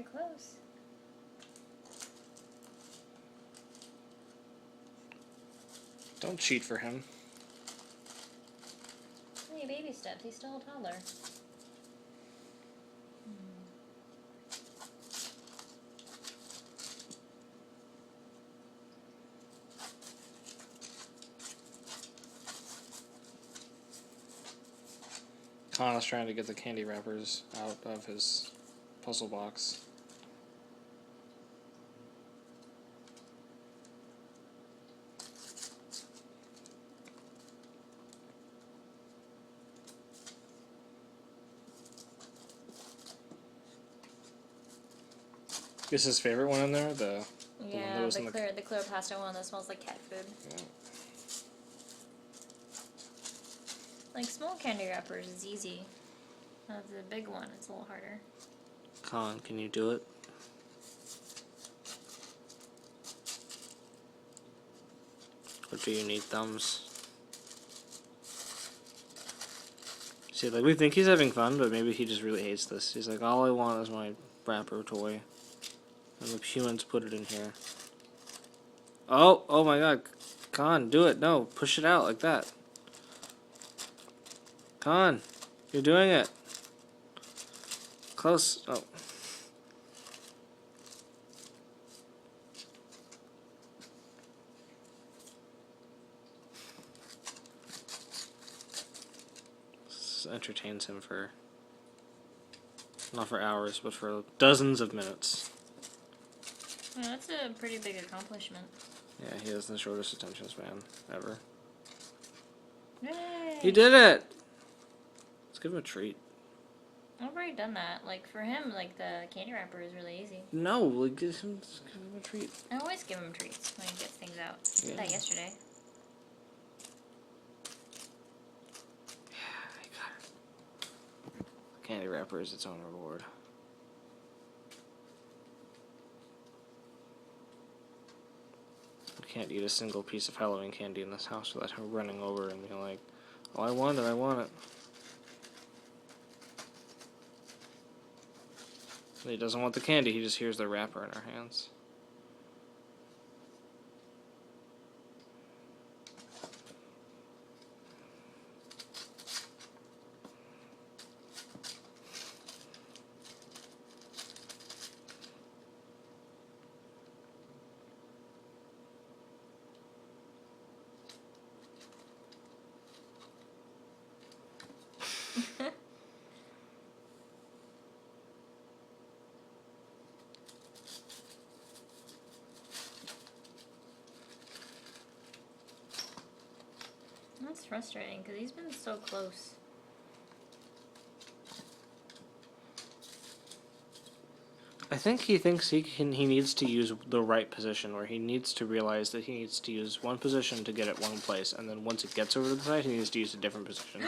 You're close. Don't cheat for him. Hey, baby steps. He's still a toddler. Khan is trying to get the candy wrappers out of his puzzle box. Is his favorite one in there? The one that Yeah, was in the clear pasta one that smells like cat food. Yeah. Like small candy wrappers is easy. The big one, it's a little harder. Khan, can you do it? Or do you need thumbs? See, like, we think he's having fun, but maybe he just really hates this. He's like, all I want is my wrapper toy. And the humans put it in here. Oh my god. Khan, do it. No, push it out like that. Khan, you're doing it. Close. Oh. This entertains him for, not for hours, but for dozens of minutes. Yeah, that's a pretty big accomplishment. Yeah, he has the shortest attention span ever. Yay! He did it! Let's give him a treat. I've already done that. Like, for him, like, the candy wrapper is really easy. No, like, give him a treat. I always give him treats when he gets things out. I did that yesterday. Yeah, I got it. Candy wrapper is its own reward. We can't eat a single piece of Halloween candy in this house without him running over and being like, oh, I want it, I want it. He doesn't want the candy, he just hears the wrapper in our hands. That's frustrating, because he's been so close. I think he thinks he needs to use the right position, where he needs to realize that he needs to use one position to get it one place, and then once it gets over to the side, he needs to use a different position.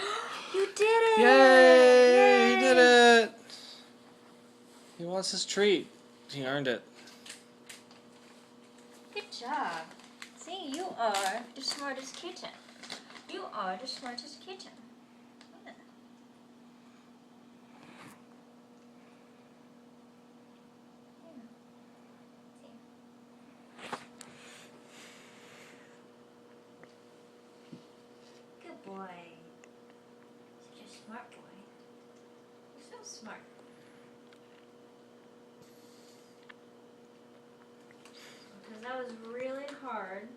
You did it! Yay! He did it! He wants his treat. He earned it. Good job. See, you are the smartest kitten. You are the smartest kitten. Yeah. Good boy. Such a smart boy. You're so smart. Because that was really hard